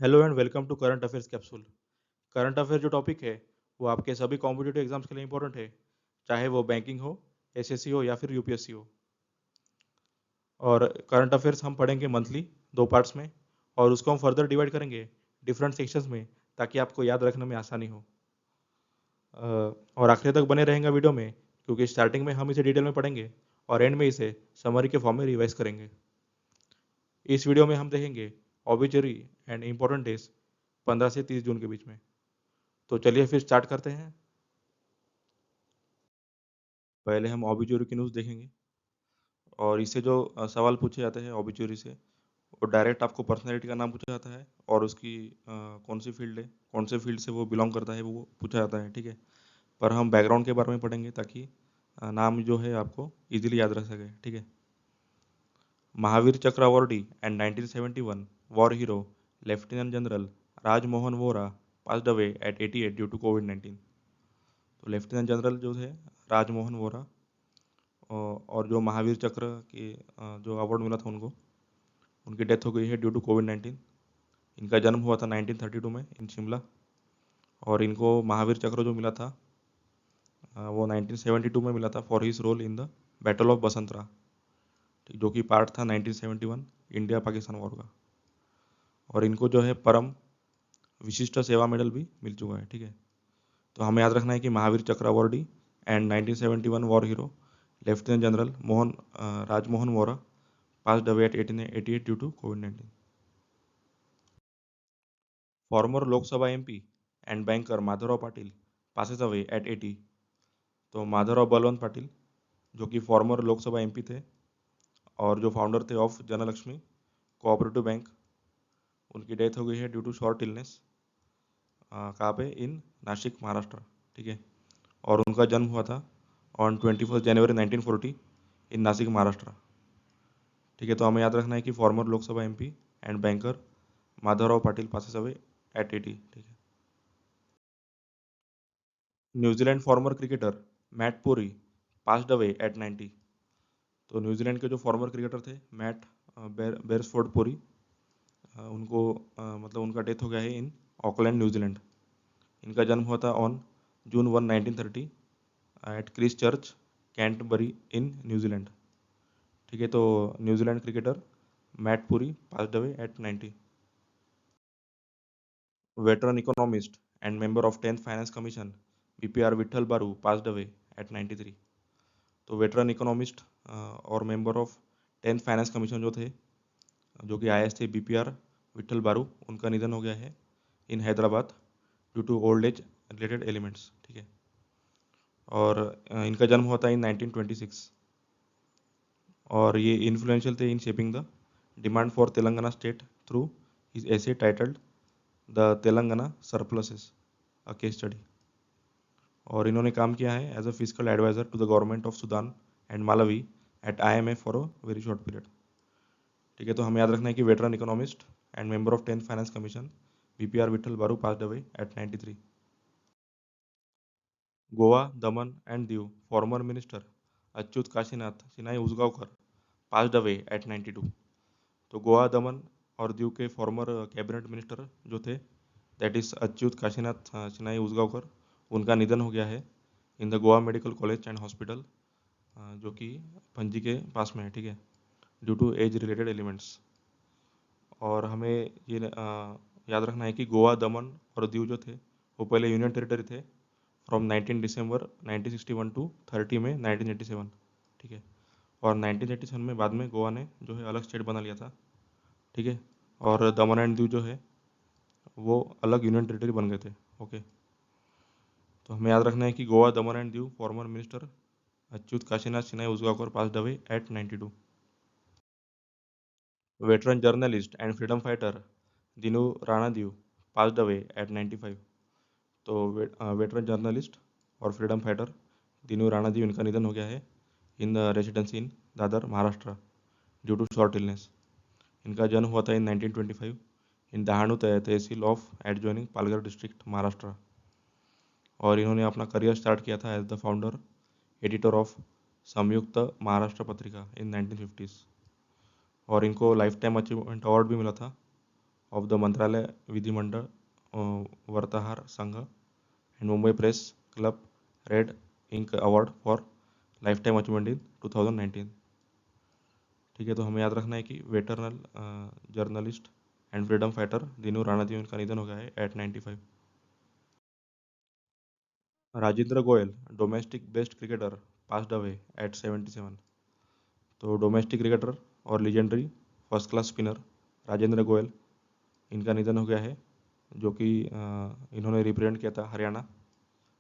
Hello and welcome to current affairs capsule. Current affair जो topic है वो आपके सभी कॉम्पिटिटिव एग्जाम्स के लिए इंपॉर्टेंट है, चाहे वो बैंकिंग हो, एसएससी हो या फिर यूपीएससी हो। और करंट अफेयर्स हम पढ़ेंगे मंथली 2 पार्ट्स में, और उसको हम फर्दर डिवाइड करेंगे डिफरेंट सेक्शंस में, ताकि आपको याद रखने में आसानी हो। और आखिर तक बने रहेंगे वीडियो में, क्योंकि स्टार्टिंग में हम इसे डिटेल में पढ़ेंगे और एंड में इसे समरी के फॉर्म में रिवाइज करेंगे। इस वीडियो में हम देखेंगे ऑबिचरी एंड इम्पोर्टेंट डेज 15 से 30 जून के बीच में। तो चलिए फिर स्टार्ट करते हैं। पहले हम ऑबिचुरी की न्यूज़ देखेंगे, और इससे जो सवाल पूछे जाते हैं ऑबिचुरी से, वो डायरेक्ट आपको पर्सनैलिटी का नाम पूछा जाता है और उसकी कौन सी फील्ड है, कौन से फील्ड से वो बिलोंग करता है, वो पूछा जाता है। ठीक है, पर हम बैकग्राउंड के बारे में पढ़ेंगे ताकि नाम जो है आपको इजीली याद रह सके। ठीक है। Mahavir Chakra awardee and 1971 war hero lieutenant general Rajmohan Vora passed away at 88 due to कोविड-19। तो लेफ्टिनेंट जनरल जो थे राजमोहन वोरा, और जो महावीर चक्र की जो अवार्ड मिला था उनको, उनकी डेथ हो गई है ड्यू टू कोविड-19। इनका जन्म हुआ था 1932 में इन शिमला, और इनको महावीर चक्र जो मिला था वो 1972 में मिला था for his role in the battle of Basantar, जो कि पार्ट था 1971 इंडिया पाकिस्तान वॉर का। और इनको जो है परम विशिष्ट सेवा मेडल भी मिल चुका है। ठीक है, तो हमें याद रखना है कि Mahavir Chakra awardee and 1971 war hero lieutenant general Rajmohan Vora passed away at 1888 due to COVID-19. Former Lok Sabha MP and banker Madhavrao Patil passes away at 80। तो माधवराव बलवंत पाटिल, जो कि फॉर्मर लोकसभा एमपी थे और जो फाउंडर थे ऑफ जनलक्ष्मी कोऑपरेटिव बैंक, उनकी डेथ हो गई है ड्यू टू शॉर्ट इलनेस। कहाँ पे? इन नासिक महाराष्ट्र। ठीक है, और उनका जन्म हुआ था on 21 January 1940 in Nashik Maharashtra. ठीक है, तो हमें याद रखना है कि former Lok Sabha MP and banker Madhavrao Patil passes away at 80। ठीक है। New Zealand former cricketer Matt Poore passed away at 90। तो न्यूजीलैंड के जो फॉर्मर क्रिकेटर थे मैट बेयर्सफोर्ड पुरी, उनको मतलब उनका डेथ हो गया है इन ऑकलैंड न्यूजीलैंड। इनका जन्म हुआ था on June 1 1930 at Christchurch Canterbury in New Zealand. ठीक है, तो New Zealand cricketer Matt Poore passed away at 90। Veteran economist and member of 10th Finance Commission BPR Vithal Baru passed away at 93। तो वेटरन इकोनॉमिस्ट और member of 10th finance commission जो थे, जो कि IAS थे बीपीआर विठल बारू, उनका निधन हो गया है in Hyderabad due to old age related elements. ठीक है, और इनका जन्म हुआ था इन 1926, और ये इन्फ्लुएंशियल थे in shaping the demand for Telangana state through his essay titled the Telangana surpluses a case study. और इन्होंने काम किया है as a physical adviser to the government of Sudan and Malawi at IMF for a very short period. ठीक है, तो हमें याद रखना है कि veteran economist and member of 10th finance commission BPR Vithal Baru passed away at 93। Goa Daman and Diu former minister Achyut Kashinath Sinai Usgaonkar passed away at 92। तो गोवा दमन और दीव के फॉर्मर कैबिनेट मिनिस्टर जो थे, दैट इज अच्युत काशीनाथ सिन्हाई उसगांवकर, उनका निधन हो गया है in the Goa medical college and hospital, जो कि पणजी के पास में है। ठीक है, due to age related elements. और हमें ये याद रखना है कि गोवा दमन और दीव जो थे वो पहले यूनियन टेरिटरी थे फ्रॉम 19 दिसंबर 1961 टू 30 में 1987। ठीक है, और 1987 में बाद में गोवा ने जो है अलग स्टेट बना लिया था। ठीक है, और दमन एंड दीव जो है वो अलग यूनियन टेरिटरी बन गए थे। ओके, तो हमें याद रखना है कि Goa Daman and Diu former minister Achyut Kashinath Sinai Usgaonkar passed away at 92। Veteran journalist and freedom fighter Dinu Ranadive passed away at 95। तो वेटरन जर्नलिस्ट और फ्रीडम फाइटर दिनू राणादिव, इनका निधन हो गया है in the residency in Dadar Maharashtra due to short illness. इनका जन्म हुआ था in 1925 in Dahanu tehsil of adjoining Palghar district Maharashtra, और इन्होंने अपना करियर स्टार्ट किया था as the founder editor of Samyukta Maharashtra पत्रिका इन 1950s। और इनको लाइफ टाइम अचीवमेंट अवार्ड भी मिला था ऑफ द मंत्रालय Vidhimandal Vartahar Sangh and Mumbai press club red ink award for lifetime achievement in 2019। ठीक है, तो हमें याद रखना है कि veteran journalist and freedom fighter Dinu Ranadive का निधन हो गया है at 95। Rajendra Goel domestic best cricketer passed away at 77। तो डोमेस्टिक क्रिकेटर और legendary first class spinner Rajendra Goel, इनका निधन हो गया है, जो कि इन्होंने रिप्रेजेंट किया था हरियाणा,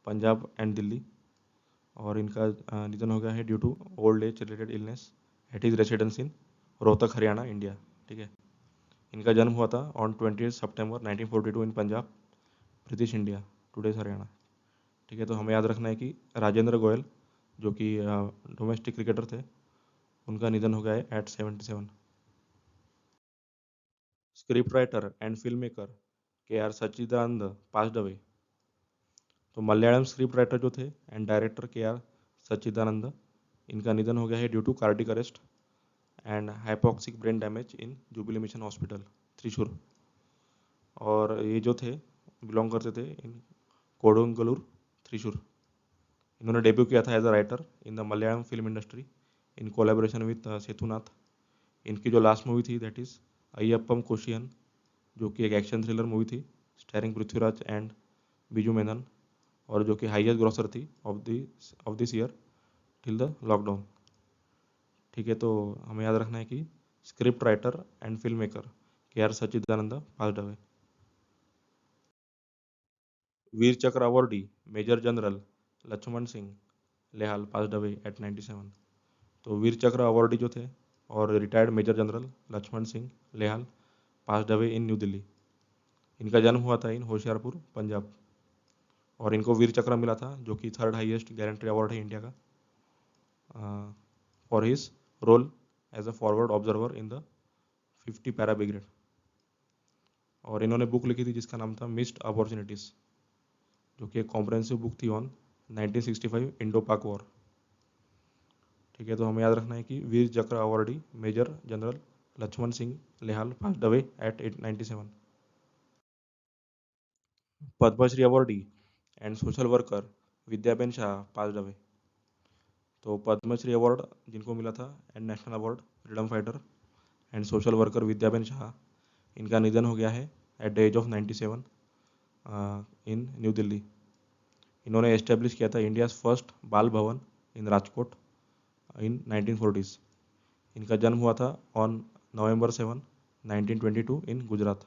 पंजाब एंड दिल्ली। और इनका निधन हो गया है due to old age related illness at his residence in Rohtak Haryana India. ठीक है, इनका जन्म हुआ था on 20 September 1942 in Punjab British India today's Haryana. ठीक है, तो हमें याद रखना है कि राजेंद्र गोयल, जो कि डोमेस्टिक क्रिकेटर थे, उनका निधन हो गया है at 77। Script writer and film maker K R Sachchidanand passed away. तो मलयालम स्क्रिप्ट राइटर जो थे and director K R Sachidanand, इनका निधन हो गया है due to cardiac arrest and hypoxic brain damage in Jubilee Mission Hospital Thrissur. और ये जो थे बिलोंग करते थे इन कोडुंगलूर त्रिशूर। इन्होंने डेब्यू किया था as a writer in the Malayalam film industry in collaboration with Sethunath. इनकी जो लास्ट मूवी थी दैट इज़ अय्यप्पम कोशियन, जो कि एक एक्शन थ्रिलर मूवी थी स्टारिंग पृथ्वीराज एंड बिजू मेनन, और जो कि हाईएस्ट ग्रॉसर थी of this year till the lockdown. ठीक है, तो हमें याद रखना है कि script writer and film maker K R Sachchidanand passed away. Vir Chakra awardee major general Lakshman Singh Lehal passed away at 97। तो वीर चक्र अवॉर्डी जो थे और retired major general Lakshman Singh Lehal passed away in New Delhi. इनका जन्म हुआ था इन होशियारपुर पंजाब, और इनको वीर चक्र मिला था, जो कि थर्ड हाईएस्ट गारंटी अवार्ड है इंडिया का, for his role as a forward observer in the 50 para brigade. और इन्होंने बुक लिखी थी जिसका नाम था मिस्ड अपॉर्चुनिटीज़, जो कि एक कॉम्प्रहेंसिव बुक थी ऑन 1965 इंडो पाक वॉर। ठीक है, तो हमें याद रखना है कि Vir Chakra awardee major general Lakshman Singh Lehal passed away at 97। Padmashri awardee and social worker Vidyaben Shah passed away. तो पद्मश्री अवार्ड जिनको मिला था and national award freedom fighter and social worker Vidyaben Shah, इनका निधन हो गया है at the age of 97 in New Delhi. इन्होंने एस्टेब्लिश किया था इंडियाज़ फर्स्ट बाल भवन इन राजकोट इन 1940s। इनका जन्म हुआ था ऑन नवंबर 7 1922 इन गुजरात,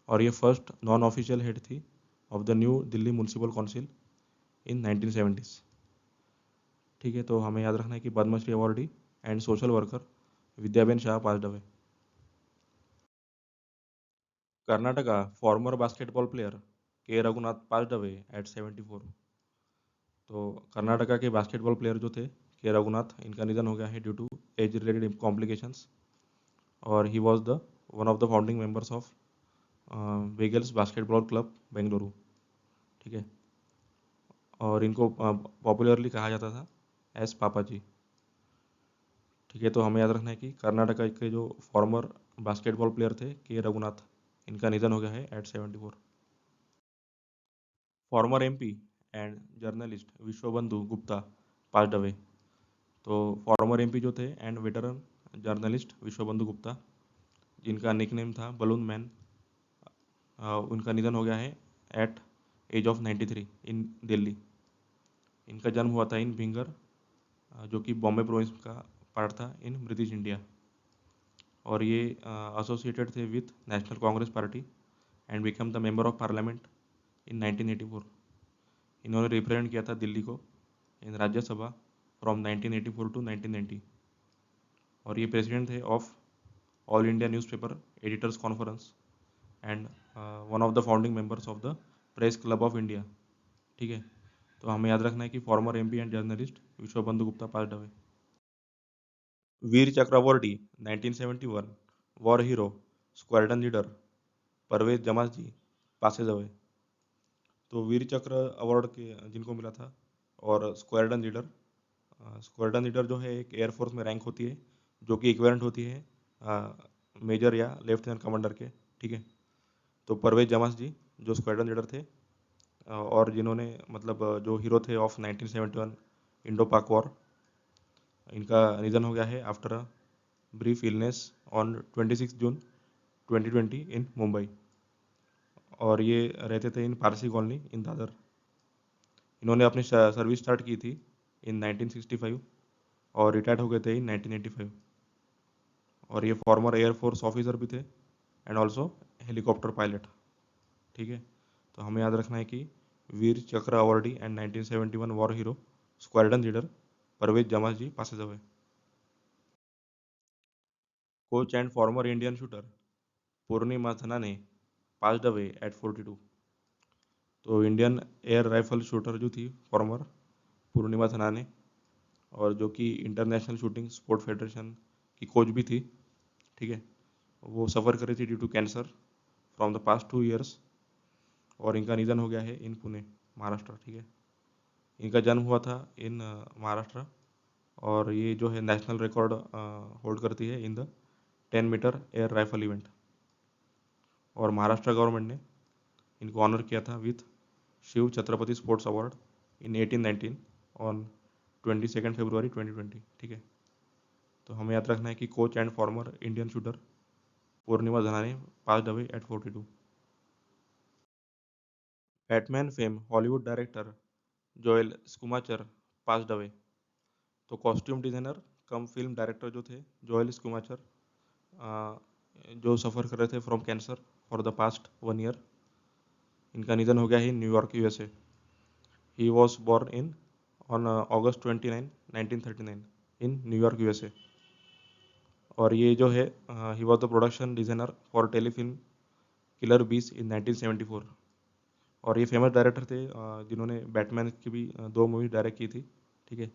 और ये फर्स्ट नॉन ऑफिशियल हेड थी of the New Delhi municipal council in 1970s। ठीक है, तो हमें याद रखना है कि Padmashri awardee and social worker Vidyaben Shah passed away. Karnataka former basketball player K Raghunath passed away eight 74। तो कर्नाटका के बास्केटबॉल प्लेयर जो थे के रघुनाथ, इनका निधन हो गया है due to age related complications, और he was the one of the founding members of Beagles basketball club Bengaluru. ठीक है, और इनको पॉपुलरली कहा जाता था एस पापा जी। ठीक है, तो हमें याद रखना है कि कर्नाटका के जो फॉर्मर बास्केटबॉल प्लेयर थे के रघुनाथ, इनका निधन हो गया है at 74। Former MP and journalist Vishwabandhu Gupta passed away. तो फॉर्मर एमपी जो थे and veteran journalist Vishwabandhu Gupta, जिनका निकनेम था बलून मैन, उनका निधन हो गया है एट एज ऑफ 93 इन दिल्ली। इनका जन्म हुआ था इन भिंगर, जो कि बॉम्बे प्रोविंस का पार्ट था इन ब्रिटिश इंडिया, और ये एसोसिएटेड थे with national Congress party and become the member of parliament in 1984। इन्होंने रिप्रेजेंट किया था दिल्ली को इन राज्यसभा फ्रॉम 1984 टू 1990, और ये प्रेसिडेंट थे of all India newspaper editors conference and one of the founding members of the press club of India. ठीक है, तो हमें याद रखना है कि former MP and journalist Vishwabandhu Gupta passed away. Vir Chakra awardee 1971 war hero squadron leader Parvez Jamal ji passes away. तो वीर चक्र अवार्ड के जिनको मिला था और स्क्वाड्रन लीडर जो है एक एयरफोर्स में रैंक होती है, जो कि इक्विवेलेंट होती है मेजर या लेफ्टिनेंट कमांडर के। ठीक है। तो परवेज जमास जी जो स्क्वाड्रन लीडर थे और जिन्होंने मतलब जो हीरो थे ऑफ 1971 इंडो पाक वॉर, इनका निधन हो गया है after a brief illness on 26 जून 2020 इन मुंबई। और ये रहते थे इन पारसी कॉलोनी इन दादर। इन्होंने अपनी सर्विस स्टार्ट की थी इन 1965 और रिटायर्ड हो गए थे इन 1985। और ये फॉर्मर एयरफोर्स ऑफिसर भी थे एंड ऑल्सो हेलीकॉप्टर पायलट। ठीक है। तो हमें याद रखना है कि Vir Chakra awardee and 1971 war hero squadron leader Parvez Jamal ji passes away. Coach and former Indian shooter Purnima Thanane passed away at 42। तो इंडियन एयर राइफल शूटर जो थी फॉर्मर पूर्णिमा थनाने, और जो कि इंटरनेशनल शूटिंग स्पोर्ट फेडरेशन की कोच भी थी, ठीक है, वो सफ़र कर रही थी due to cancer from the past 2 years. और इनका निधन हो गया है इन पुणे महाराष्ट्र। ठीक है। इनका जन्म हुआ था इन महाराष्ट्र, और ये जो है नेशनल रिकॉर्ड होल्ड करती है in the 10 metre air rifle event. और महाराष्ट्र गवर्नमेंट ने इनको ऑनर किया था with Shiv Chhatrapati sports award in 1819 on 22 February 2020। ठीक है। तो हमें याद रखना है कि coach and former Indian shooter Purnima Dhanane passed away at 42। Batman fame Hollywood director Joel Schumacher passed away. तो costume designer cum film director जो थे जोएल स्कूमाचर, जो सफ़र कर रहे थे from cancer for the past 1 year, इनका निधन हो गया है New York USA. He was born in on August 29, 1939 in New York USA. और ये जो है ही was the production designer for telefilm killer बीस इन 1974। और ये फेमस डायरेक्टर थे जिन्होंने बैटमैन की भी 2 मूवी डायरेक्ट की थी। ठीक है।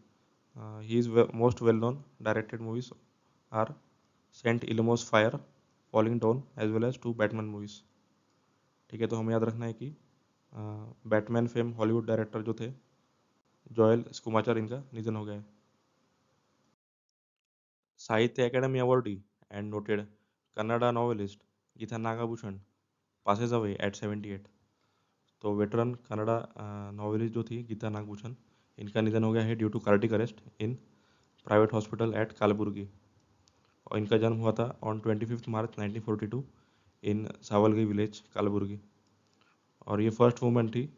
He is most well known directed movies are St Elmo's fire, falling down as well as 2 Batman movies. ठीक है। तो हमें याद रखना है कि बैटमैन फेम हॉलीवुड डायरेक्टर जो थे जोएल स्कूमाचर, इनका निधन हो गया है। Sahitya Akademi awardee and noted Kannada novelist Geeta Nagabhushan passes away at 78। तो वेटरन कन्नड़ा नॉवेलिस्ट जो थी गीता नागभूषण, इनका निधन हो गया है due to cardiac arrest in private hospital at Kalaburagi. और इनका जन्म हुआ था on 25 March 1942 in सावलगी village Kalaburagi. और ये फर्स्ट वुमेन थी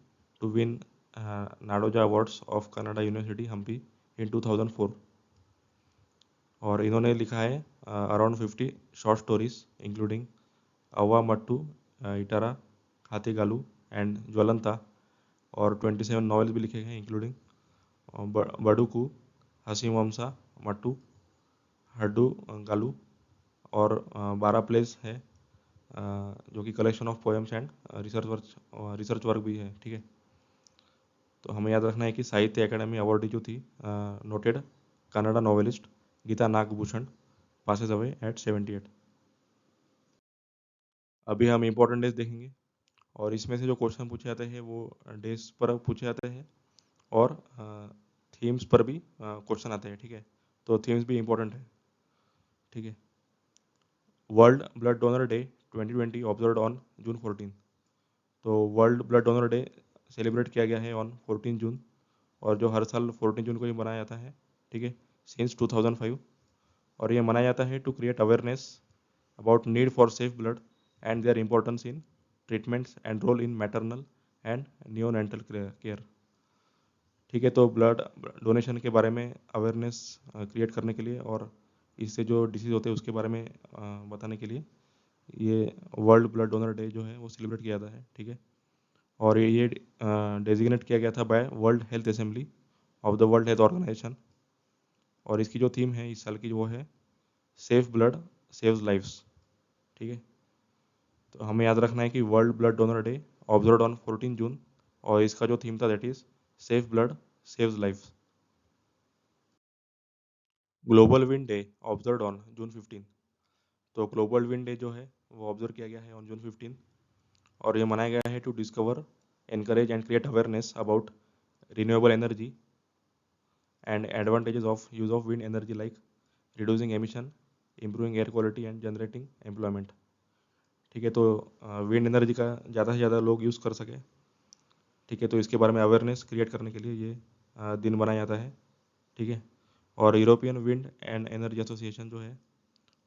to win Nadoja awards of Kannada university Hampi in 2004। और इन्होंने लिखा है around 50 short stories including Avva Mattu Itara Kathegalu and Jwalanta. और 27 नॉवेल्स भी लिखे हैं इंक्लूडिंग बडुकू, हसी वमसा मट्टू, हड्डू गालू। और 12 प्लेस है जो कि collection of poems and research work भी है। ठीक है। तो हमें याद रखना है कि साहित्य अकेडमी अवार्डी जो थी noted Kannada novelist Geeta Nagabhushan passes away at 78। अभी हम इम्पोर्टेंट डेज देखेंगे, और इसमें से जो क्वेश्चन पूछे जाते हैं वो डेज पर पूछे जाते हैं और थीम्स पर भी क्वेश्चन आते हैं। ठीक है। तो थीम्स भी इम्पोर्टेंट है। ठीक है। World Blood Donor day 2020 observe on जून 14। तो world Blood Donor day celebrate किया गया है ऑन 14 जून, और जो हर साल 14 जून को ही मनाया जाता है। ठीक है। सिंस 2005। और ये मनाया जाता है to create awareness about need for safe blood and their importance in treatments and role in maternal and neonatal care. ठीक है। तो ब्लड डोनेशन के बारे में अवेयरनेस क्रिएट करने के लिए और इससे जो डिसीज़ होते हैं उसके बारे में बताने के लिए ये वर्ल्ड ब्लड डोनर डे जो है वो सेलिब्रेट किया जाता है। ठीक है। और ये डेजिग्नेट किया गया था by World Health Assembly of the World Health Organization. और इसकी जो थीम है इस साल की वो है सेफ ब्लड सेव्स लाइफ्स। ठीक है। तो हमें याद रखना है कि world Blood Donor day observe on 14 जून, और इसका जो थीम था that is safe blood saves life. Global Wind day observe on June 15। तो ग्लोबल विन डे जो है वो ऑब्जर्व किया गया है ऑन जून 15, और ये मनाया गया है to discover encourage and create awareness about renewable energy and advantages of use of wind energy like reducing emission, improving air quality and generating employment. ठीक है, तो विंड एनर्जी का ज़्यादा से ज़्यादा लोग यूज़ कर सके, ठीक है, तो इसके बारे में अवेयरनेस क्रिएट करने के लिए ये दिन मनाया जाता है, ठीक है। और European wind and energy association जो है,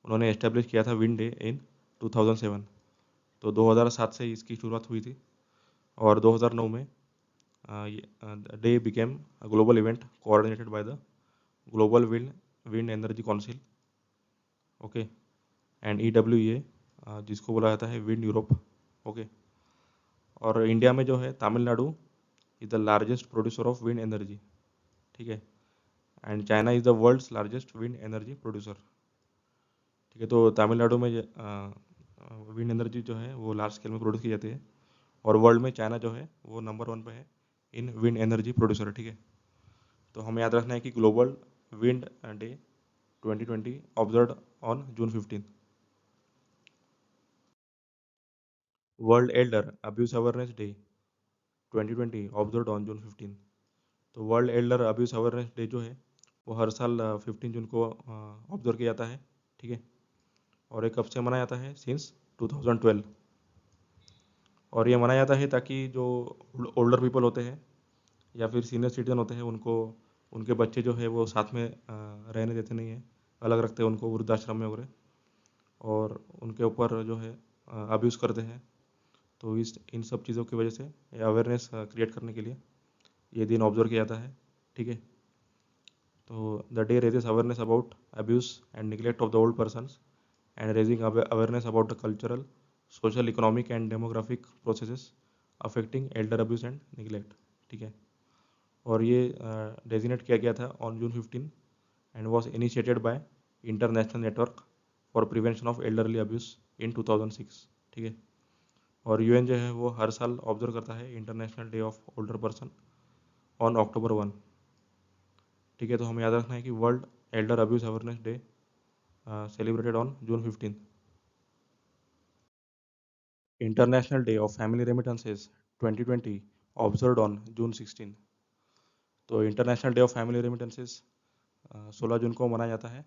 उन्होंने एस्टेब्लिश किया था विंड डे इन 2007। तो 2007 से इसकी शुरुआत हुई थी और 2009 में day became a global event coordinated by the Global Wind Energy Council, okay, and EWA, जिसको बोला जाता है विंड यूरोप, ओके। और इंडिया में जो है Tamil Nadu is the largest producer of wind energy, ठीक है, and China is the world's largest wind energy producer, ठीक है। तो तमिलनाडु में विंड एनर्जी जो है वो लार्ज स्केल में प्रोड्यूस की जाती है और वर्ल्ड में चाइना जो है वो नंबर 1 पे है इन विंड एनर्जी प्रोड्यूसर, ठीक है। तो हमें याद रखना है कि global wind day 2020 observe on June 15। World Elder Abuse Awareness day 2020 observe on June 15। तो world Elder Abuse Awareness day जो है वो हर साल 15 जून को ऑब्जर्व किया जाता है, ठीक है। और ये कब से मनाया जाता है? सिंस 2012। और ये मनाया जाता है ताकि जो ओल्डर पीपल होते हैं या फिर सीनियर सिटीजन होते हैं उनको उनके बच्चे जो है वो साथ में रहने देते नहीं हैं, अलग रखते हैं उनको वृद्धाश्रम में वगैरह, और उनके ऊपर जो है अब्यूज़ करते हैं। तो इस इन सब चीज़ों की वजह से अवेयरनेस क्रिएट करने के लिए ये दिन ऑब्जर्व किया जाता है, ठीक है। तो the day raises awareness about abuse and neglect of the old persons and raising awareness about the cultural, social, economic and demographic processes affecting elder abuse and neglect, ठीक है। और ये डेजिनेट किया गया था on June 15 and was initiated by international network for prevention of elderly abuse in 2006, ठीक है। और यूएन जो है वो हर साल ऑब्जर्व करता है international day of older person on October 1, ठीक है। तो हमें याद रखना है कि world Elder abuse awareness day celebrated on June 15। International day of Family Remittances 2020 observed on June 16। तो international day of Family Remittances 16 जून को मनाया जाता है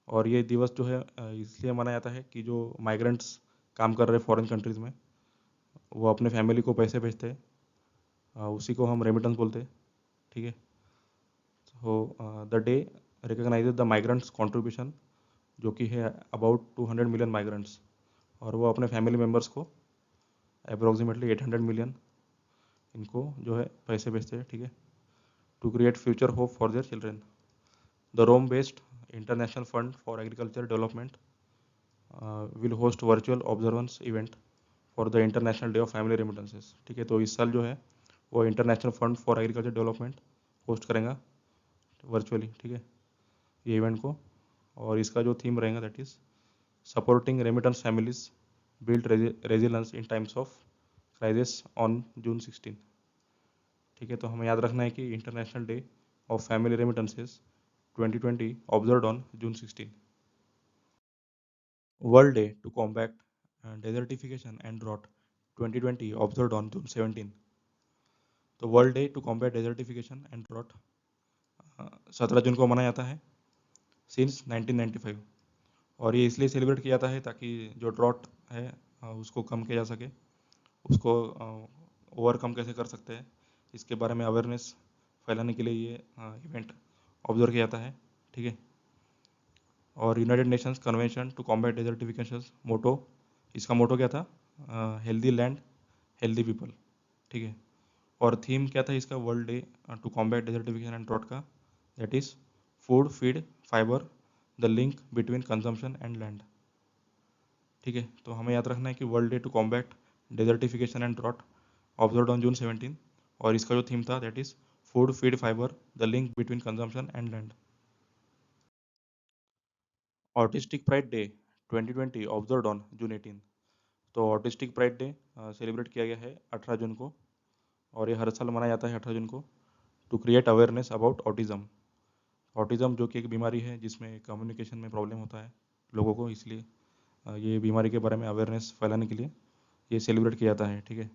और ये दिवस जो है इसलिए मनाया जाता है कि जो माइग्रेंट्स काम कर रहे फॉरेन कंट्रीज़ में वो अपने फैमिली को पैसे भेजते हैं, उसी को हम रेमिटेंस बोलते हैं, ठीक है। तो the day recognises the migrants contribution, जो कि है अबाउट 200 मिलियन माइग्रेंट्स, और वो अपने फैमिली मेम्बर्स को अप्रोक्सीमेटली 800 मिलियन इनको जो है पैसे भेजते हैं, ठीक है, to create future hope for their children. The Rome based International Fund for Agriculture Development will host virtual observance event for the International day of Family Remittances, ठीक है। तो इस साल जो है वो International Fund for Agriculture Development host करेगा virtually, ठीक है, ये इवेंट को। और इसका जो थीम रहेगा that is supporting remittance families build resilience in times of crisis on June 16, ठीक है। तो हमें याद रखना है कि international day of Family Remittances 2020 observed on June 16। World day to combat desertification and Drought 2020 observed on June 17। तो World day to combat desertification and Drought 17 जून को मनाया जाता है सिंस 1995। और ये इसलिए सेलिब्रेट किया जाता है ताकि जो ड्रॉट है उसको कम किया जा सके, उसको ओवरकम कैसे कर सकते हैं इसके बारे में अवेयरनेस फैलाने के लिए ये इवेंट ऑब्जर्व किया जाता है, ठीक है। और United Nations convention to combat desertification motto, इसका मोटो क्या था? हेल्दी लैंड हेल्दी पीपल, ठीक है। और थीम क्या था इसका world day to combat desertification and drought का? That is food feed fibre the link between consumption and land, ठीक है। तो हमें याद रखना है कि world day to combat desertification and drought observe on June 17 और इसका जो थीम था that is food feed fibre the link between consumption and land. Autistic pride day 2020 observe on June 18। तो ऑटिस्टिक प्राइड डे सेलिब्रेट किया गया है 18 जून को और ये हर साल मनाया जाता है 18 जून को to create awareness about autism. Autism जो कि एक बीमारी है जिसमें कम्युनिकेशन में प्रॉब्लम होता है लोगों को, इसलिए ये बीमारी के बारे में अवेयरनेस फैलाने के लिए ये सेलिब्रेट किया जाता है, ठीक है।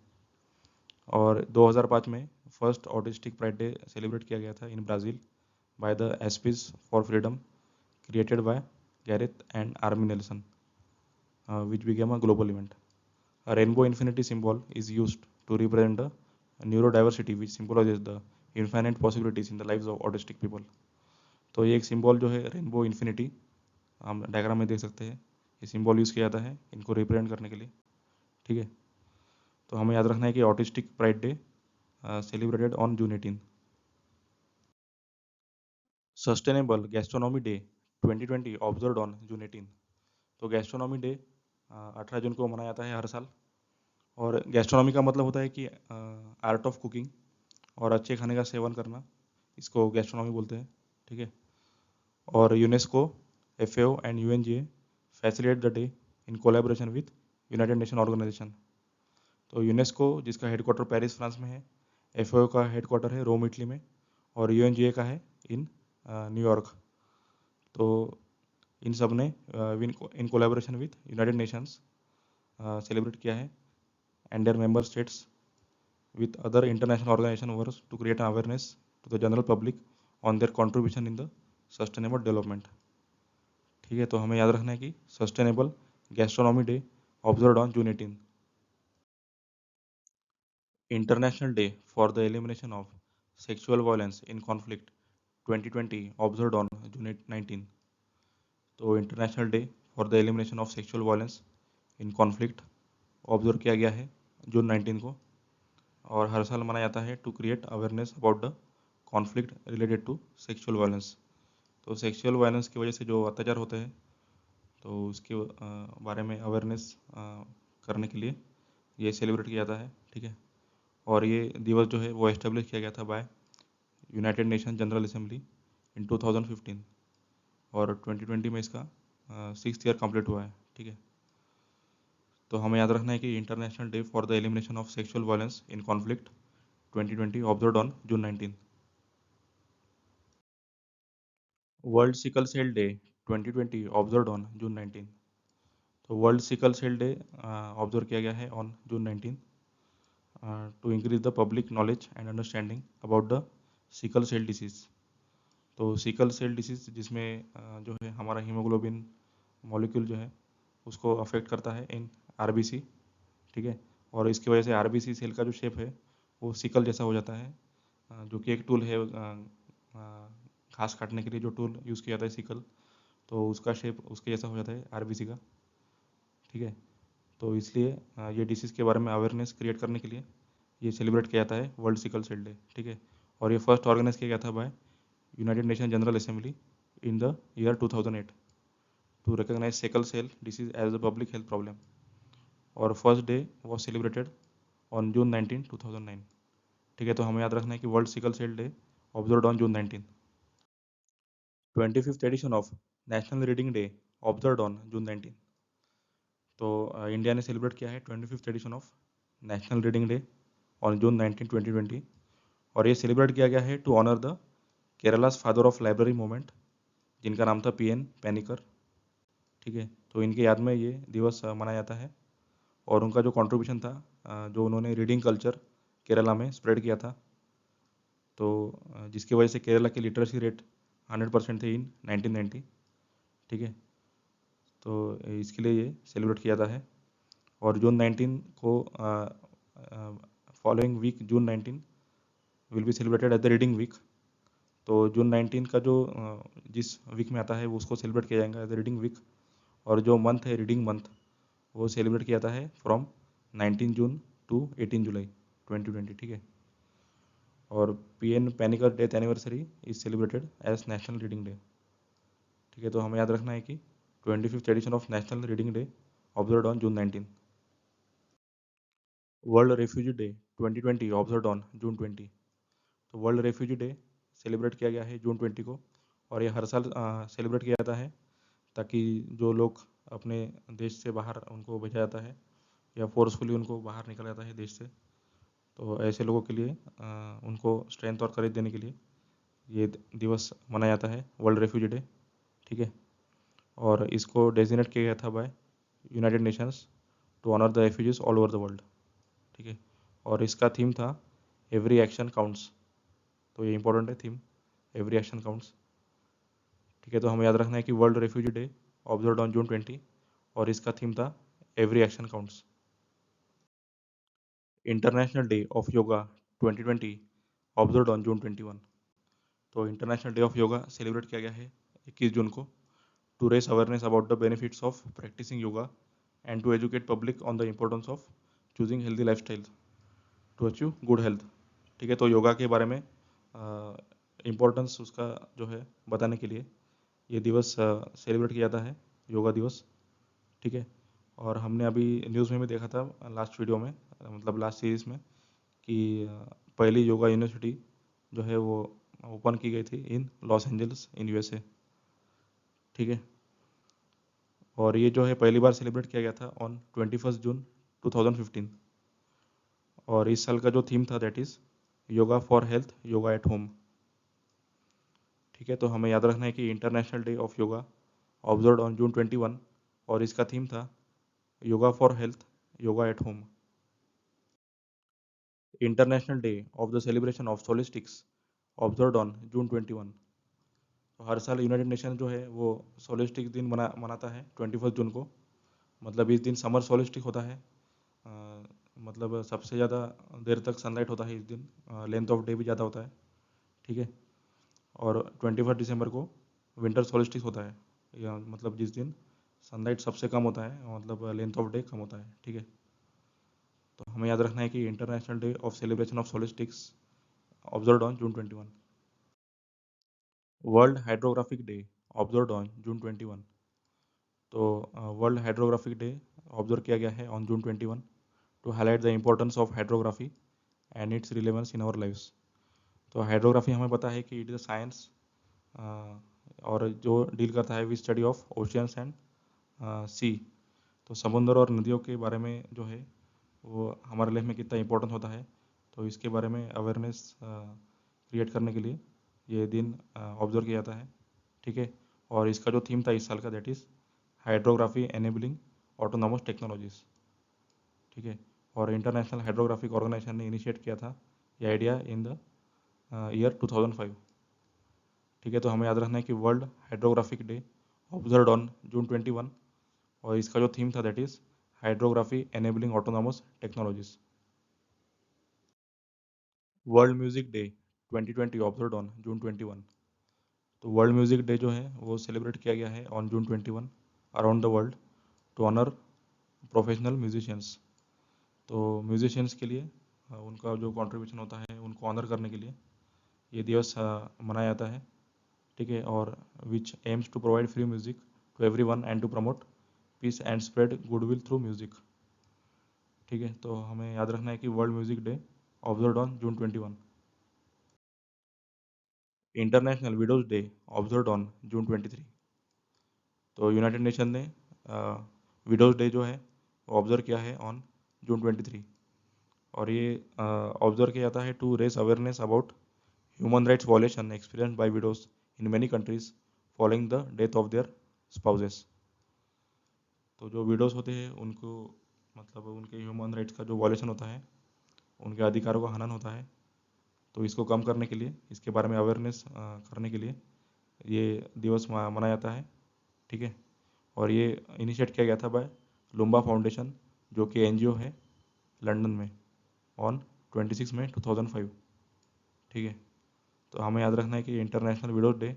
और 2005 में first autistic pride day celebrate किया गया था in Brazil by the Aspies for freedom created by Gareth and Amy Nelson, which became a global event. Rainbow infinity symbol is use to represent the neurodiversity which symbolises the infinite possibilities in the lives of autistic people. तो ये एक symbol जो है rainbow infinity, हम diagram में देख सकते हैं, ये सिंबल यूज़ किया जाता है इनको रिप्रेजेंट करने के लिए। ठीक है, तो हमें याद रखना है कि autistic pride day celebrated on June 18। Sustainable Gastronomy day 2020 observe on June 18। तो गैस्ट्रोनॉमी डे 18 जून को मनाया जाता है हर साल। और गैस्ट्रोनॉमी का मतलब होता है कि आर्ट ऑफ कुकिंग और अच्छे खाने का सेवन करना, इसको गैस्ट्रोनॉमी बोलते हैं। ठीक है, और UNESCO, FAO and UNGA facilitate the day in collaboration with United Nation Organization. तो यूनेस्को जिसका हेडक्वार्टर पेरिस फ्रांस में है, FAO का हेडक्वार्टर है रोम इटली में, और UNGA का है इन न्यूयॉर्क। तो इन सब ने इन collaboration with United Nations celebrate किया है, and there member states with other international organization works to create an awareness to the general public on their contribution in the sustainable development। ठीक है, तो हमें याद रखना है कि sustainable Gastronomy day observe on June 18। International Day for the Elimination of Sexual Violence in Conflict 2020 observe on June 19। तो international Day for the Elimination of Sexual Violence in conflict observe किया गया है जून 19 को, और हर साल मनाया जाता है to create awareness about the conflict related to sexual violence. तो सेक्सुअल वायलेंस की वजह से जो अत्याचार होते हैं, तो उसके बारे में अवेयरनेस करने के लिए ये सेलिब्रेट किया जाता है। ठीक है, और ये दिवस जो है वो एस्टेब्लिश किया गया था by United Nation General Assembly in 2015, और 2020 में इसका 6th ईयर कंप्लीट हुआ है। ठीक है, तो हमें याद रखना है कि international Day for the Elimination of Sexual Violence in Conflict 2020 observe on June 19। World sickle cell Day 2020 observe on June 19। तो World sickle cell day observe किया गया है on June 19 to increase the public knowledge and understanding about the sickle cell disease. तो sickle cell disease जिसमें जो है हमारा haemoglobin molecule जो है उसको अफेक्ट करता है इन RBC। ठीक है, और इसकी वजह से RBC सेल का जो शेप है वो सिकल जैसा हो जाता है, जो कि एक टूल है घास काटने के लिए जो टूल यूज़ किया जाता है सिकल, तो उसका शेप उसके जैसा हो जाता है RBC का। ठीक है, तो इसलिए ये डिसीज़ के बारे में अवेयरनेस क्रिएट करने के लिए ये सेलिब्रेट किया जाता है वर्ल्ड सिकल सेल डे। ठीक है, और ये फर्स्ट ऑर्गेनाइज किया गया था by United Nation General Assembly in the year 2008 to recognise sickle cell disease as a public health problem, और first day was celebrated on June 19, 2009। ठीक है, तो हमें याद रखना है कि world sickle cell day observe on June 19। 25th edition of national reading day observe on June 19। तो इंडिया ने सेलिब्रेट किया है 25th edition of national reading day on June 19, 2020, और ये सेलिब्रेट किया गया है to honour the Kerala's father of library movement, जिनका नाम था PN पेनिकर। ठीक है, तो इनके याद में ये दिवस मनाया जाता है, और उनका जो कंट्रीब्यूशन था, जो उन्होंने रीडिंग कल्चर केरला में स्प्रेड किया था, तो जिसकी वजह से केरला की लिटरेसी रेट 100% थे इन 1990। ठीक है, तो इसके लिए ये सेलिब्रेट किया जाता है, और जून 19 को following week June 19 will be celebrated at the reading week. तो जून 19 का जो जिस वीक में आता है वो उसको सेलिब्रेट किया जाएगा एज द रीडिंग वीक, और जो मंथ है रीडिंग मंथ वो सेलिब्रेट किया जाता है फ्रॉम 19 जून टू 18 जुलाई 2020। ठीक है, और PN Panicker death anniversary is celebrated as National reading Day. ठीक है, तो हमें याद रखना है कि 25th edition of national reading day observe on June 19। World refugee Day 2020 observe on June 20। तो वर्ल्ड रेफ्यूजी डे सेलिब्रेट किया गया है जून 20 को, और ये हर साल सेलिब्रेट किया जाता है ताकि जो लोग अपने देश से बाहर उनको भेजा जाता है या फोर्सफुली उनको बाहर निकला जाता है देश से, तो ऐसे लोगों के लिए उनको स्ट्रेंथ और करेज देने के लिए ये दिवस मनाया जाता है वर्ल्ड रेफ्यूजी डे। ठीक है, और इसको डेजिग्नेट किया गया था by United Nations to honour the refugees all over the world. ठीक है, और इसका थीम था एवरी एक्शन काउंट्स। तो ये इंपॉर्टेंट है थीम, एवरी एक्शन काउंट्स। ठीक है, तो हमें याद रखना है कि world refugee Day observe on June 20, और इसका थीम था every action counts. International day of Yoga 2020 observed on June 21। तो international day of Yoga celebrate किया गया है 21 जून को to raise awareness about the benefits of practising yoga and to educate public on the importance of choosing healthy lifestyle to achieve good health. ठीक है, तो योगा के बारे में इम्पोर्टेंस उसका जो है बताने के लिए ये दिवस सेलिब्रेट किया जाता है, योगा दिवस। ठीक है, और हमने अभी न्यूज़ में भी देखा था लास्ट वीडियो में, मतलब लास्ट सीरीज़ में, कि पहली योगा यूनिवर्सिटी जो है वो ओपन की गई थी इन लॉस एंजल्स इन यूएसए। ठीक है, और ये जो है पहली बार सेलिब्रेट किया गया था ऑन 21 जून 2015। और इस साल का जो थीम था that is yoga for health, yoga at home. ठीक है, तो हमें याद रखना है कि international day of yoga observe on June 21 और इसका थीम था yoga for health, yoga at home. International day of the celebration of solstices observe on June 21। तो हर साल यूनाइटेड नेशन जो है वो सोलिस्टिक दिन मनाता है 21 जून को। मतलब इस दिन समर सोलिस्टिक होता है, मतलब सबसे ज़्यादा देर तक सनलाइट होता है इस दिन, लेंथ ऑफ डे भी ज़्यादा होता है। ठीक है, और 21 दिसंबर को विंटर सोलिस्टिक होता है, या मतलब जिस दिन सनलाइट सबसे कम होता है, मतलब लेंथ ऑफ डे कम होता है। ठीक है, तो हमें याद रखना है कि international day of celebration of solstices observe on June 21। World hydrographic day observe on June 21। तो वर्ल्ड हाइड्रोग्राफिक डे ऑब्जर्व किया गया है on June 21 to highlight the importance of hydrography and its relevance in our lives. तो hydrography हमें पता है कि it is a science और जो डील करता है with study of oceans and sea. तो समुद्र और नदियों के बारे में जो है वो हमारे लाइफ में कितना इम्पोर्टेंट होता है, तो इसके बारे में अवेयरनेस क्रिएट करने के लिए ये दिन ऑब्जर्व किया जाता है। ठीक है, और इसका जो थीम था इस साल का that is hydrography enabling autonomous technologies. ठीक है, और इंटरनेशनल हाइड्रोग्राफिक ऑर्गेनाइजेशन ने इनिशिएट किया था ये आइडिया इन द ईयर 2005। ठीक है, तो हमें याद रखना है कि world hydrographic day observe on June 21 और इसका जो थीम था that is hydrography enabling autonomous technologies. World music day 2020 observe on June 21। तो वर्ल्ड म्यूजिक डे जो है वो सेलिब्रेट किया गया है on June 21 around the world to honour professional musicians. तो म्यूजिशियंस के लिए उनका जो कंट्रीब्यूशन होता है उनको ऑनर करने के लिए ये दिवस मनाया जाता है। ठीक है, और which aims to provide free music to every one and to promote peace and spread goodwill through music. ठीक है, तो हमें याद रखना है कि World music Day observe on June 21। International widows Day observe on June 23। तो यूनाइटेड नेशन ने विडोज डे जो है वो ऑब्जर्व किया है ऑन जून 23। और ये ऑब्जर्व किया जाता है to raise awareness about human rights violation experience by widows in many countries following the death of their spouses. तो जो विडोज होते हैं उनको, मतलब उनके ह्यूमन राइट्स का जो वायलेशन होता है, उनके अधिकारों का हनन होता है, तो इसको कम करने के लिए, इसके बारे में अवेयरनेस करने के लिए ये दिवस मनाया जाता है। ठीक है, और ये इनिशिएट किया गया था बाय लुम्बा फाउंडेशन जो कि एनजीओ है लंदन में ऑन 26 मई 2005। ठीक है, तो हमें याद रखना है कि international widows Day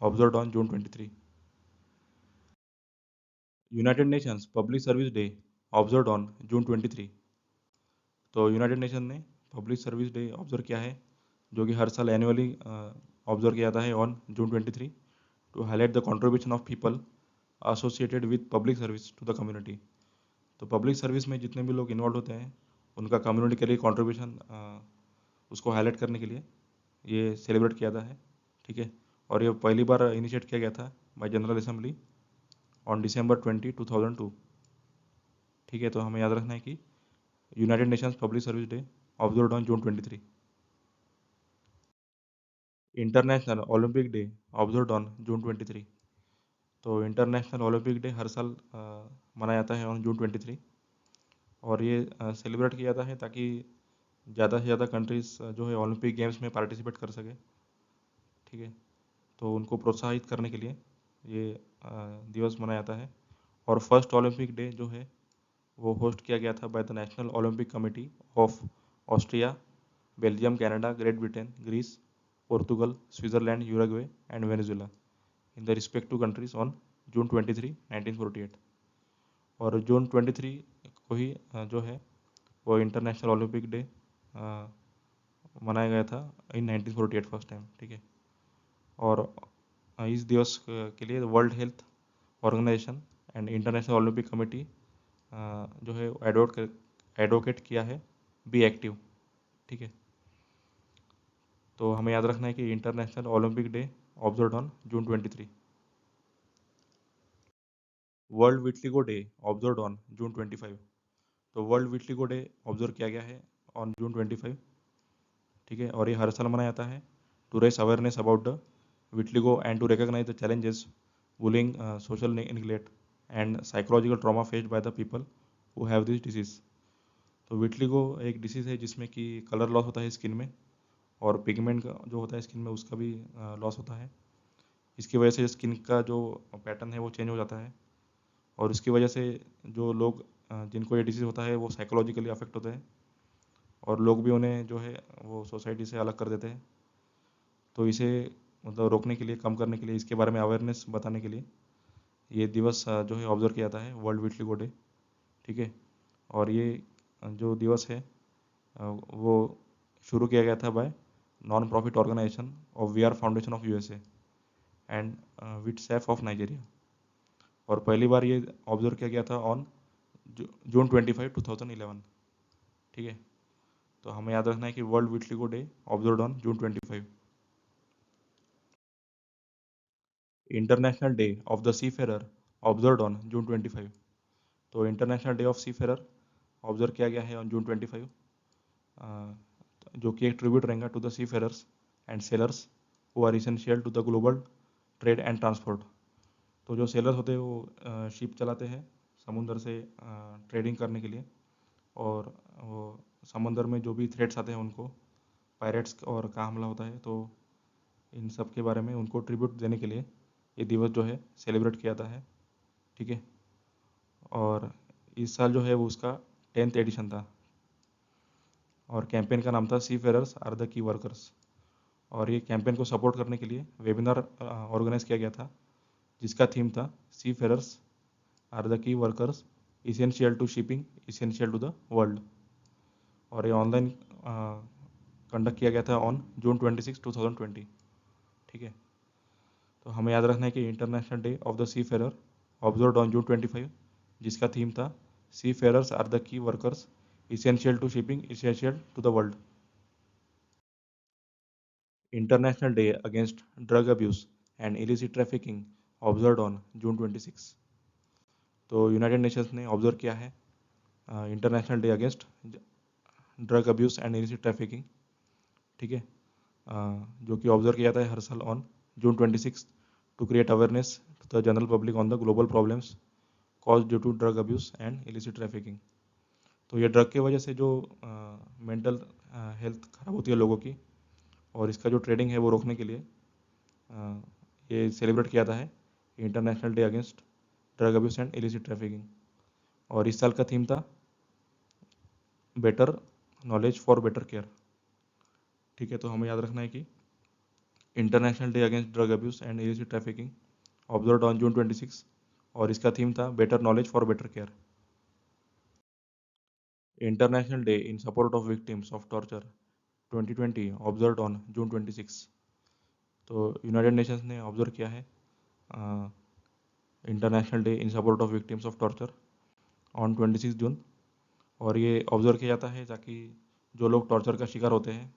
observe on June 23। United Nations public service day observe on June 23। तो यूनाइटेड नेशन ने पब्लिक सर्विस डे ऑब्जर्व किया है जो कि हर साल एनुअली ऑब्जर्व किया जाता है on June 23 to highlight the contribution of people associated with public service to the community. तो पब्लिक सर्विस में जितने भी लोग इन्वॉल्व होते हैं उनका कम्युनिटी के लिए कंट्रीब्यूशन उसको हाईलाइट करने के लिए ये सेलिब्रेट किया जाता है। ठीक है, और ये पहली बार इनिशिएट किया गया था bye general assembly on December 20, 2002। ठीक है, तो हमें याद रखना है कि United Nations public service day observe on June 23। International Olympic day observe on June 23। तो इंटरनेशनल ओलंपिक डे हर साल मनाया जाता है ऑन जून 23 और ये सेलिब्रेट किया जाता है ताकि ज़्यादा से ज़्यादा कंट्रीज़ जो है ओलंपिक गेम्स में पार्टिसिपेट कर सके। ठीक है, तो उनको प्रोत्साहित करने के लिए ये दिवस मनाया जाता है। और फर्स्ट ओलंपिक डे जो है वो होस्ट किया गया था by the National Olympic Committee of Austria, Belgium, Canada, Great Britain, Greece, Portugal, Switzerland, Uruguay and Venezuela in the respective countries on June 23, 1948। और जून 23 को ही जो है वो इंटरनेशनल ओलंपिक डे मनाया गया था इन 1948 फर्स्ट टाइम, ठीक है। और इस दिवस के लिए World Health Organization and International Olympic Committee जो है एडवोकेट किया है बी एक्टिव, ठीक है। तो हमें याद रखना है कि international Olympic day observe on June 23। World vitiligo day observe on June 25। तो वर्ल्ड विटलिगो डे ऑब्जर्व किया गया है ऑन जून 25, ठीक है। और ये हर साल मनाया जाता है to raise awareness about the vitiligo and to recognise the challenges, bullying, social neglect and psychological trauma faced by the people who have this disease. तो विटलिगो एक डिसीज़ है जिसमें कि कलर लॉस होता है स्किन में, और पिगमेंट का जो होता है स्किन में उसका भी लॉस होता है। इसकी वजह से स्किन का जो पैटर्न है वो चेंज हो जाता है, और इसकी वजह से जो लोग जिनको ये डिसीज़ होता है वो साइकोलॉजिकली अफेक्ट होते हैं, और लोग भी उन्हें जो है वो सोसाइटी से अलग कर देते हैं। तो इसे मतलब रोकने के लिए, कम करने के लिए, इसके बारे में अवेयरनेस बताने के लिए ये दिवस जो है ऑब्जर्व किया जाता है, वर्ल्ड विटलिगो डे, ठीक है। और ये जो दिवस है वो शुरू किया गया था by non profit organisation of V R Foundation of USA and Vitsafe of Nigeria. और पहली बार ये ऑब्जर्व किया गया था ऑन जून 25, 2011, ठीक है। तो हमें याद रखना है कि world vitiligo day observe on June 25। International day of the seafarer observe on June 25। तो international day of seafarer observe किया गया है ऑन जून 25, जो कि एक ट्रिब्यूट रहेगा to the seafarers and sailors who are essential to the global trade and transport. तो जो सेलर्स होते हैं वो शिप चलाते हैं समुंदर से ट्रेडिंग करने के लिए, और वो समंदर में जो भी थ्रेट्स आते हैं उनको, पायरेट्स और का हमला होता है, तो इन सब के बारे में उनको ट्रिब्यूट देने के लिए ये दिवस जो है सेलिब्रेट किया जाता है, ठीक है। और इस साल जो है वो उसका 10th एडिशन था, और कैंपेन का नाम था seafarers are the key workers. और ये कैंपेन को सपोर्ट करने के लिए वेबिनार ऑर्गेनाइज किया गया था जिसका थीम था seafarers are the key workers, essential to shipping, essential to the world. और ये ऑनलाइन कंडक्ट किया गया था ऑन जून 26, 2020, ठीक है। तो हमें याद रखना है कि international day of the seafarer observe on June 25, जिसका थीम था seafarers are the key workers, essential to shipping, essential to the world. International day against drug abuse and illicit trafficking observe on June 26। तो United Nations ने observe किया है international day against drug abuse and illicit trafficking, ठीक है। जो कि observe किया जाता है हर साल on June 26 to create awareness to the general public on the global problems cause due to drug abuse and illicit trafficking. तो ये ड्रग की वजह से जो मेंटल हेल्थ खराब होती है लोगों की, और इसका जो ट्रेडिंग है वो रोकने के लिए ये सेलिब्रेट किया जाता है international day against drug abuse and illicit trafficking. और इस साल का थीम था better knowledge for better care, ठीक है। तो हमें याद रखना है कि international day against drug abuse and illicit trafficking observe on June 26, और इसका थीम था better knowledge for better care. International day in support of victims of torture 2020 observe on June 26। तो यूनाइटेड नेशंस ने ऑब्जर्व किया है international day in support of victims of torture on 26 जून। और ये observe किया जाता है ताकि जो लोग टॉर्चर का शिकार होते हैं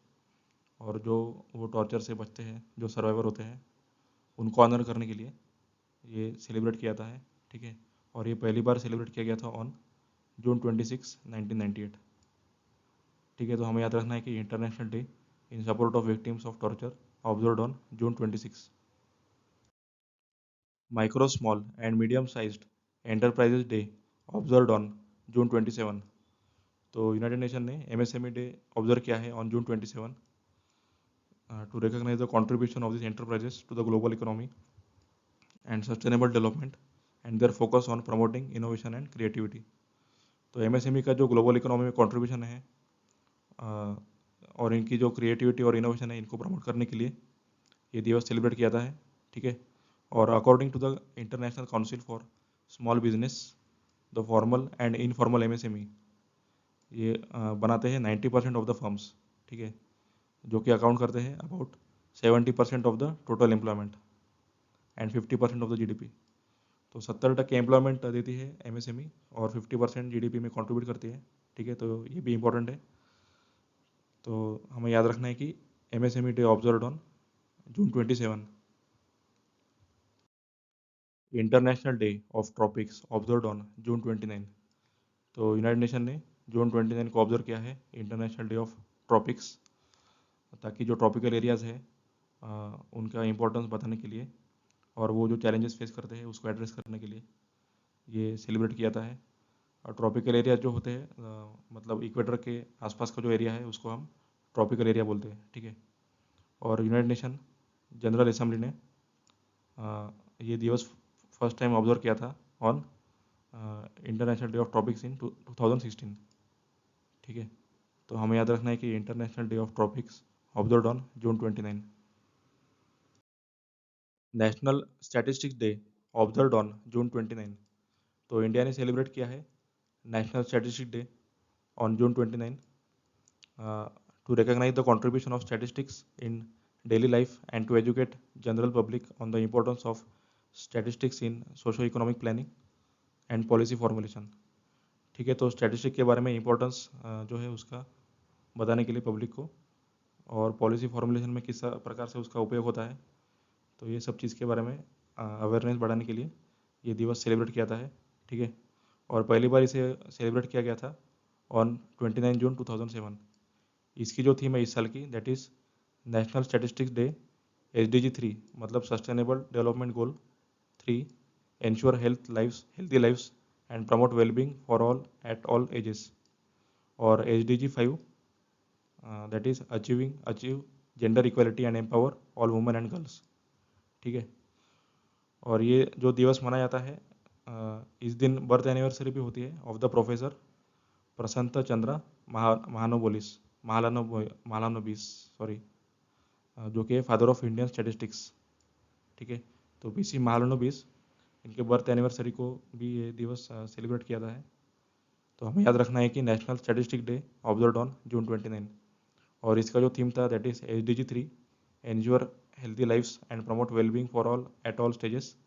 और जो वो टॉर्चर से बचते हैं, जो सर्वाइवर होते हैं, उनको ऑनर करने के लिए ये सेलिब्रेट किया जाता है, ठीक है। और ये पहली बार सेलिब्रेट किया गया था ऑन जून 26, 1998, ठीक है। तो हमें याद रखना है कि international day in support of victims of torture observe on June 26। Micro small and medium sized enterprises day observe on जून 27। तो यूनाइटेड नेशन ने एमएसएमई डे ऑब्जर्व किया है on June 27 to recognize the contribution of these enterprises to the global economy and sustainable development and their focus on promoting innovation and creativity. तो MSME का जो global economy में contribution है और इनकी जो क्रिएटिविटी और इनोवेशन है, इनको प्रमोट करने के लिए ये दिवस सेलिब्रेट किया जाता है, ठीक है। और according to the International Council for Small Business, the formal and informal MSME ये बनाते हैं 90% ऑफ द फर्म्स, ठीक है, जो कि अकाउंट करते हैं about 70% of the total employment and 50% of the GDP. तो 70% एम्प्लॉयमेंट देती है एमएसएमई और 50% जीडीपी में कंट्रीब्यूट करती है, ठीक है। तो ये भी इंपॉर्टेंट है। तो हमें याद रखना है कि MSME day observe on June 27, international day of tropics observe on June 29। तो यूनाइटेड नेशन ने जून 29 को ऑब्जर्व किया है इंटरनेशनल डे ऑफ ट्रॉपिक्स, ताकि जो ट्रॉपिकल एरियाज़ है उनका इम्पोर्टेंस बताने के लिए और वो जो चैलेंजेस फेस करते हैं उसको एड्रेस करने के लिए ये सेलिब्रेट किया जाता है। और ट्रॉपिकल एरिया जो होते हैं मतलब इक्वेटर के आसपास का जो एरिया है उसको हम ट्रॉपिकल एरिया बोलते हैं, ठीक है। और यूनाइटेड नेशन जनरल असेंबली ने ये दिवस फर्स्ट टाइम ऑब्जर्व किया था on international day of tropics in 2016, ठीक है। तो हमें याद रखना है कि international day of tropics observe on June 29। National statistics day observe on June 29। तो इंडिया ने सेलिब्रेट किया है national statistics day on June 29 to recognize the contribution of statistics in daily life and to educate general public on the importance of statistics in socio-economic planning and policy formulation, ठीक है। तो statistic के बारे में importance जो है उसका बताने के लिए पब्लिक को और पॉलिसी फॉर्मुलेशन में किस प्रकार से उसका उपयोग होता है, तो ये सब चीज़ के बारे में अवेयरनेस बढ़ाने के लिए ये दिवस सेलिब्रेट किया जाता है, ठीक है। और पहली बार इसे सेलिब्रेट किया गया था ऑन 29 जून 2007। इसकी जो थीम है इस साल की that is national statistics day SDG 3, मतलब sustainable development goal 3, ensure healthy lives and promote wellbeing for all at all ages. और SDG 5 that is achieve gender equality and empower all women and girls, ठीक है। और ये जो दिवस मनाया जाता है इस दिन बर्थ एनिवर्सरी भी होती है of the professor Prasanta Chandra Mahalanobis, sorry, जो कि फादर ऑफ इंडियन स्टैटिस्टिक्स, ठीक है। तो BC महालानोबिस, इनके बर्थ एनिवर्सरी को भी ये दिवस सेलिब्रेट किया जाता है। तो हमें याद रखना है कि National Statistic Day observe on June 29। और इसका जो थीम था that is SDG 3, ensure healthy lifes and promote wellbeing for all at all stages,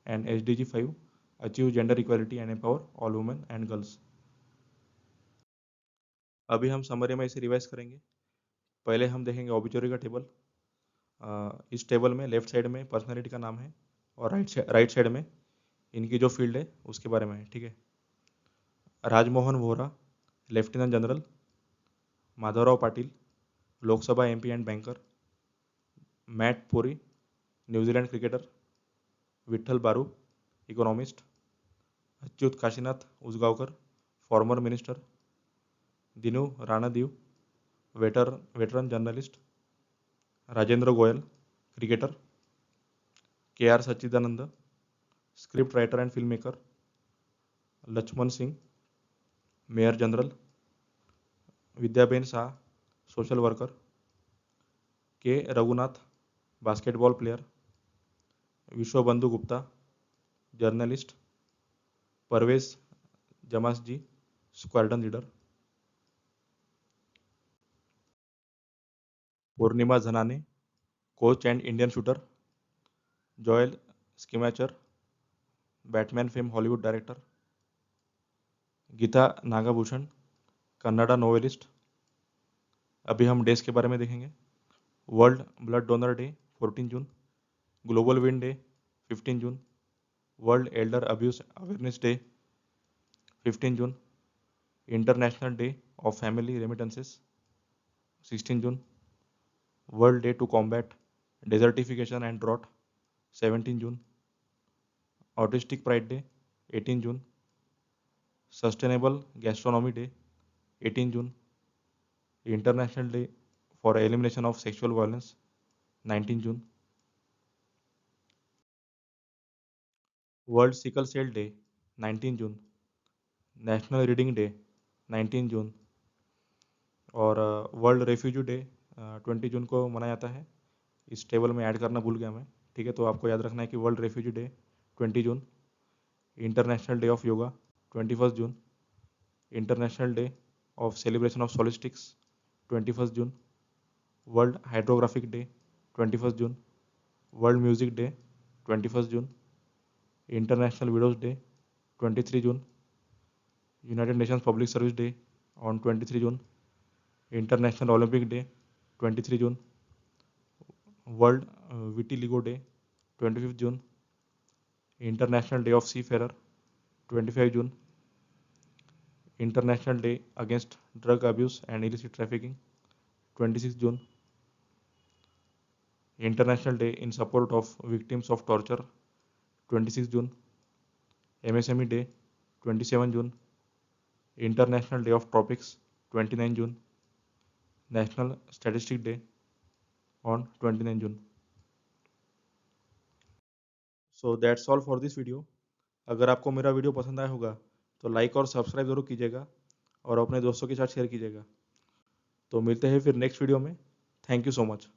and SDG 5, achieve gender equality and empower all women and girls. अभी हम summary में इसे revise करेंगे। पहले हम देखेंगे ऑबिचुरी का टेबल। इस टेबल में लेफ्ट साइड में पर्सनैलिटी का नाम है और राइट साइड में इनकी जो फील्ड है उसके बारे में है, ठीक है। Rajmohan Vohra, lieutenant general. Madhavrao Patil, Lok Sabha MP and banker. Mat Puri, New Zealand cricketer. Vitthal बारू, economist. Achyut Kashinath Usgaonkar, former minister. Dinu राणादीव, veteran journalist. Rajendra Goyal, cricketer. KR Sachchidanand, script writer and film maker. Lakshman Singh, mayor general. Vidyaben Shah, social worker. K Raghunath, basketball player. Vishwabandhu Gupta, journalist. Parvez जमासजी, squadron leader. Purnima झनाने, coach and Indian shooter. Joel स्कीमैचर, Batman fame Hollywood director. Geeta Nagabhushan, Kannada novelist. अभी हम days के बारे में देखेंगे। World Blood Donor Day 14 June. Global Wind Day 15 June. World Elder Abuse Awareness Day 15 June. International day of Family Remittances 16 June. World day to combat desertification and Drought 17 June. Autistic pride Day 18 June. Sustainable Gastronomy Day 18 June. International Day for Elimination of Sexual Violence 19 June. World sickle cell Day 19 June. National reading day 19 जून। और world refugee day 20 जून को मनाया जाता है। इस table में add करना भूल गया मैं, ठीक है, तो आपको याद रखना है कि world refugee day 20 June. International day of yoga 21 June. International day of celebration of solstices 21 June. World hydrographic day 21 June. World music day 21 June. International widows day 23 June. United Nations public service day on 23 June. International Olympic day 23 June. World vitiligo day 25 June. International day of seafarer 25 June. International day against drug abuse and illicit trafficking 26 June. International day in support of victims of torture 26 June. MSME day 27 June. International day of tropics 29 June. National Statistic day on 29 June. So that's all for this video. अगर आपको मेरा video पसंद आया होगा तो like और subscribe जरूर कीजिएगा और अपने दोस्तों के साथ शेयर कीजिएगा। तो मिलते हैं फिर नेक्स्ट वीडियो में। Thank you so much.